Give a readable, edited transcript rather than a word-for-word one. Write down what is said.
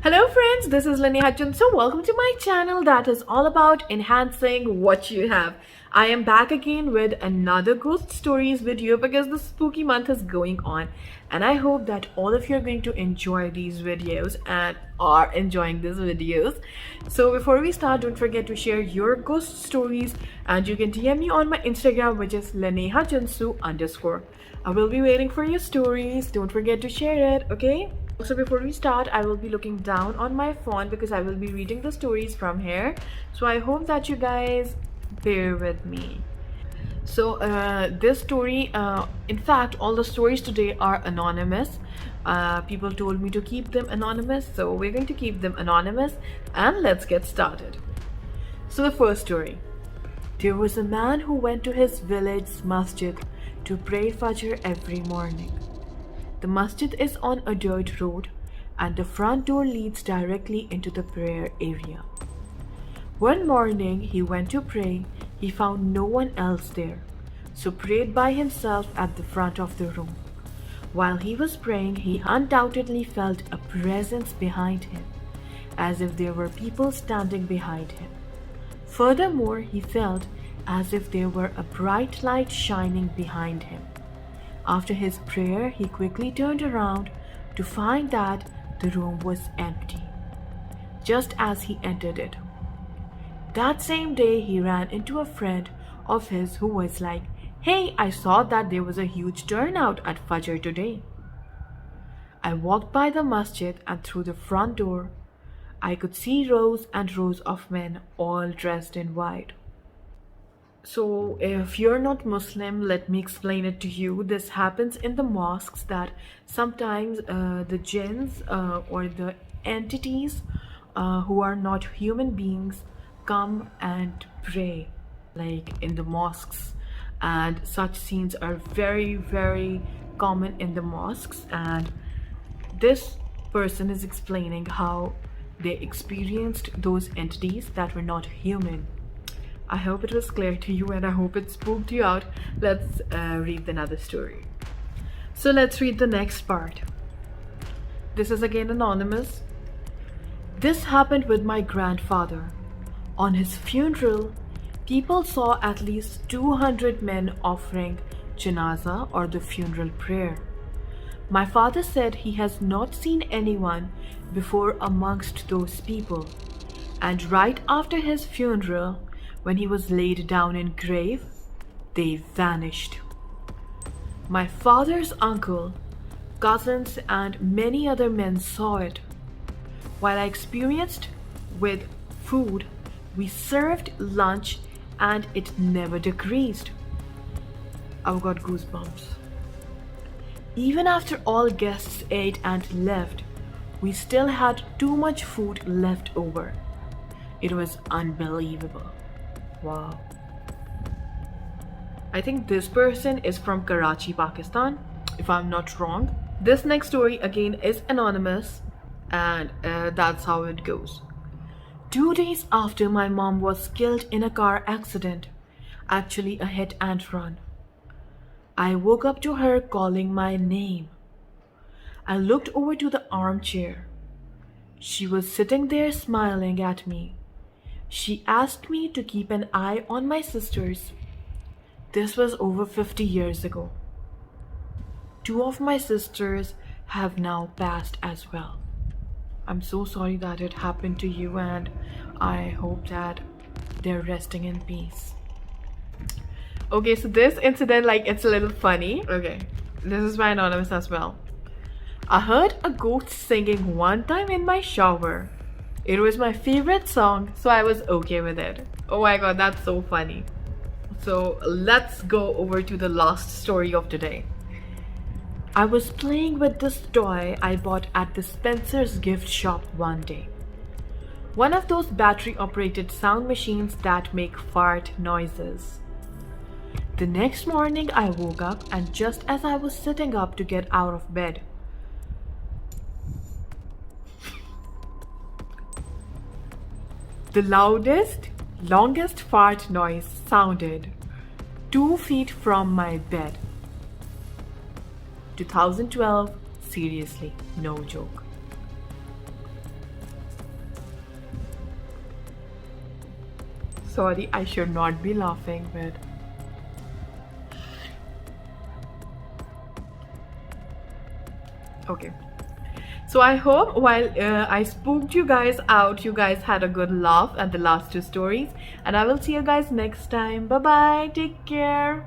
Hello friends, this is Leneha Junsu. Welcome to my channel that is all about enhancing what you have. I am back again with another ghost stories video because the spooky month is going on, and I hope that all of you are going to enjoy these videos and are enjoying these videos. So before we start, don't forget to share your ghost stories, and you can DM me on my Instagram, which is Leneha Junsu_. I will be waiting for your stories. Don't forget to share it, okay? So before we start, I will be looking down on my phone because I will be reading the stories from here. So I hope that you guys bear with me. So this story, in fact, all the stories today are anonymous. People told me to keep them anonymous, so we're going to keep them anonymous, and let's get started. So the first story. There was a man who went to his village masjid to pray Fajr every morning. The masjid is on a dirt road, and the front door leads directly into the prayer area. One morning he went to pray. He found no one else there, so prayed by himself at the front of the room. While he was praying, he undoubtedly felt a presence behind him, as if there were people standing behind him. Furthermore, he felt as if there were a bright light shining behind him. After his prayer, he quickly turned around to find that the room was empty, just as he entered it. That same day, he ran into a friend of his who was like, "Hey, I saw that there was a huge turnout at Fajr today." I walked by the masjid, and through the front door, I could see rows and rows of men all dressed in white. So if you're not Muslim, let me explain it to you. This happens in the mosques that sometimes the jinns or the entities who are not human beings come and pray, like in the mosques, and such scenes are very, very common in the mosques. And this person is explaining how they experienced those entities that were not human. I hope it was clear to you, and I hope it spooked you out. Let's read another story. So let's read the next part. This is again anonymous. This happened with my grandfather. On his funeral, people saw at least 200 men offering janaza, or the funeral prayer. My father said he has not seen anyone before amongst those people, and right after his funeral, when he was laid down in grave, they vanished. My father's uncle, cousins, and many other men saw it. While I experienced with food, we served lunch and it never decreased. I've got goosebumps. Even after all guests ate and left, we still had too much food left over. It was unbelievable. Wow. I think this person is from Karachi, Pakistan, if I'm not wrong. This next story again is anonymous, and that's how it goes. 2 days after my mom was killed in a car accident, actually a hit and run, I woke up to her calling my name. I looked over to the armchair. She was sitting there smiling at me. She asked me to keep an eye on my sisters. This was over 50 years ago. 2 of my sisters have now passed as well. I'm so sorry that it happened to you, and I hope that they're resting in peace. Okay, so this incident, like, it's a little funny. Okay, this is my anonymous as well. I heard a ghost singing one time in my shower. It was my favorite song, so I was okay with it. Oh my god, that's so funny. So let's go over to the last story of today. I was playing with this toy I bought at the Spencer's gift shop one day. One of those battery-operated sound machines that make fart noises. The next morning I woke up, and just as I was sitting up to get out of bed, the loudest, longest fart noise sounded 2 feet from my bed. 2012, seriously, no joke. sorry, I should not be laughing, but okay. So I hope while I spooked you guys out, you guys had a good laugh at the last two stories. And I will see you guys next time. Bye bye. Take care.